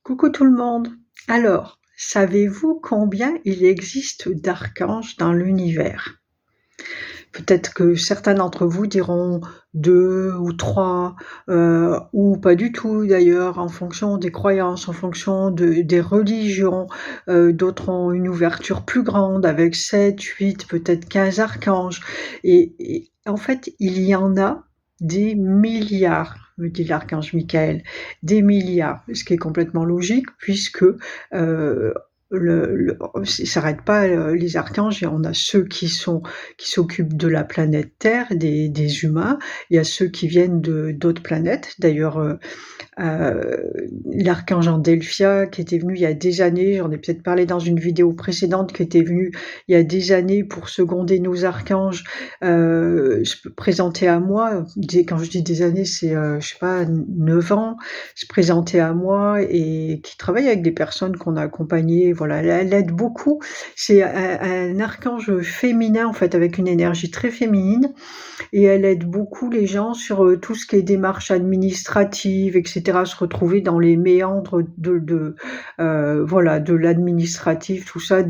Coucou tout le monde. Alors, savez-vous combien il existe d'archanges dans l'univers? Peut-être que certains d'entre vous diront 2 ou 3, ou pas du tout d'ailleurs, en fonction des croyances, en fonction des religions. D'autres ont une ouverture plus grande avec 7, 8, peut-être 15 archanges et en fait, il y en a des milliards, me dit l'archange Michael, des milliards, ce qui est complètement logique puisque, ça s'arrête pas, les archanges. Et on a ceux qui s'occupent de la planète Terre, des humains. Il y a ceux qui viennent d'autres planètes. D'ailleurs, l'archange Delphia qui était venu il y a des années, j'en ai peut-être parlé dans une vidéo précédente, qui était venu il y a des années pour seconder nos archanges, se présenter à moi. Quand je dis des années, c'est, je sais pas, 9 ans, se présenter à moi et qui travaille avec des personnes qu'on a accompagnées. Voilà, elle aide beaucoup. C'est un archange féminin, en fait, avec une énergie très féminine, et elle aide beaucoup les gens sur tout ce qui est démarches administratives, etc., à se retrouver dans les méandres voilà, de l'administratif, tout ça,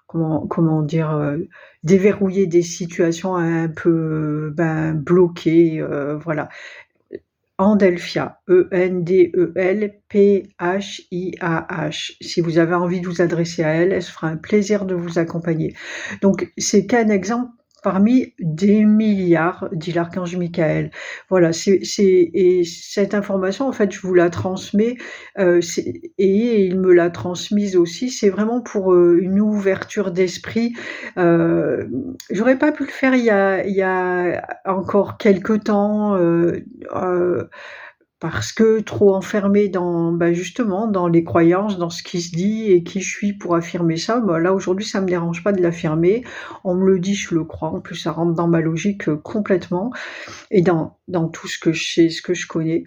comment dire, déverrouiller des situations un peu bloquées, voilà. Endelphia, Endelphih. Si vous avez envie de vous adresser à elle, elle se fera un plaisir de vous accompagner. Donc c'est qu'un exemple parmi des milliards, dit l'archange Michael. Voilà, et cette information, en fait, je vous la transmets, et il me l'a transmise aussi. C'est vraiment pour une ouverture d'esprit. J'aurais pas pu le faire il y a encore quelque temps, parce que trop enfermée dans, justement, dans les croyances, dans ce qui se dit et qui je suis pour affirmer ça. Là, aujourd'hui, ça me dérange pas de l'affirmer. On me le dit, je le crois. En plus, ça rentre dans ma logique, complètement, et dans tout ce que je sais, ce que je connais.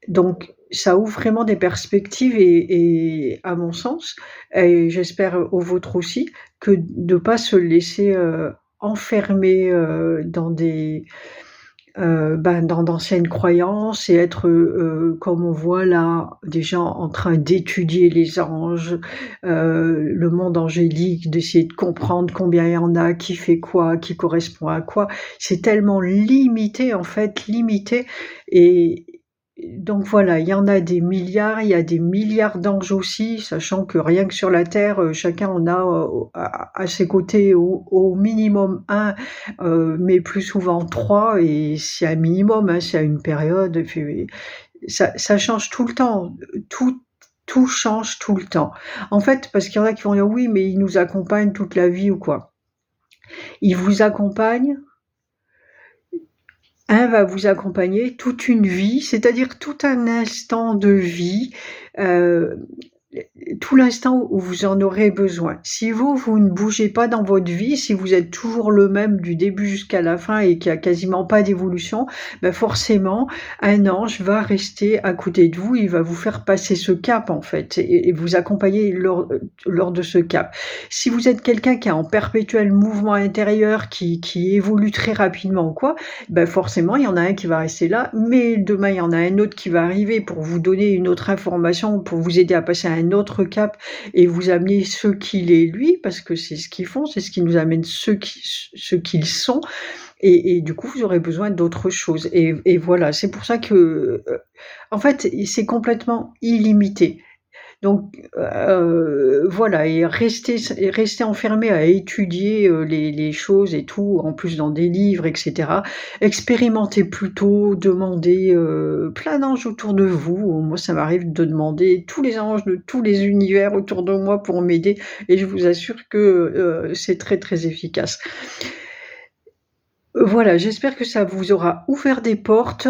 Donc ça ouvre vraiment des perspectives, et à mon sens, et j'espère aux vôtres aussi, que de pas se laisser, enfermer, dans dans d'anciennes croyances, et être, comme on voit là, des gens en train d'étudier les anges, le monde angélique, d'essayer de comprendre combien il y en a, qui fait quoi, qui correspond à quoi. C'est tellement limité, en fait, limité, et donc voilà, il y en a des milliards, il y a des milliards d'anges aussi, sachant que rien que sur la terre, chacun en a, à ses côtés au minimum un, mais plus souvent 3, et c'est un minimum, hein, c'est à une période, et puis ça change tout le temps, tout change tout le temps. En fait, parce qu'il y en a qui vont dire: «Oui, mais ils nous accompagnent toute la vie» ou quoi. Ils vous accompagnent. Un va vous accompagner toute une vie, c'est-à-dire tout un instant de vie, heu, tout l'instant où vous en aurez besoin. Si vous ne bougez pas dans votre vie, si vous êtes toujours le même du début jusqu'à la fin et qu'il y a quasiment pas d'évolution, forcément, un ange va rester à côté de vous, il va vous faire passer ce cap, en fait, et vous accompagner lors de ce cap. Si vous êtes quelqu'un qui est en perpétuel mouvement intérieur, qui évolue très rapidement ou quoi, forcément, il y en a un qui va rester là, mais demain, il y en a un autre qui va arriver pour vous donner une autre information, pour vous aider à passer à un autre cap et vous amener ce qu'il est lui, parce que c'est ce qu'ils font, c'est ce qui nous amène ce qu'ils sont, et du coup, vous aurez besoin d'autre chose, et voilà. C'est pour ça que, en fait, c'est complètement illimité. Donc voilà, et rester enfermé à étudier, les choses et tout, en plus dans des livres, et cetera. Expérimentez plutôt, demandez, plein d'anges autour de vous. Moi, ça m'arrive de demander tous les anges de tous les univers autour de moi pour m'aider, et je vous assure que, c'est très, très efficace. Voilà, j'espère que ça vous aura ouvert des portes,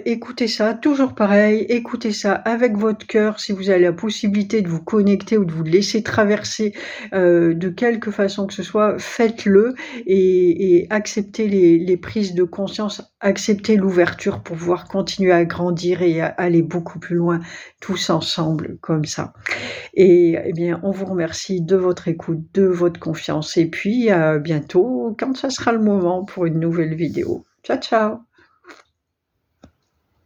écoutez ça, toujours pareil, écoutez ça avec votre cœur. Si vous avez la possibilité de vous connecter ou de vous laisser traverser, de quelque façon que ce soit, faites-le, et acceptez les prises de conscience, acceptez l'ouverture pour pouvoir continuer à grandir et à aller beaucoup plus loin tous ensemble comme ça. Et bien, on vous remercie de votre écoute, de votre confiance, et puis à bientôt quand ça sera le moment pour une nouvelle vidéo. Ciao, ciao!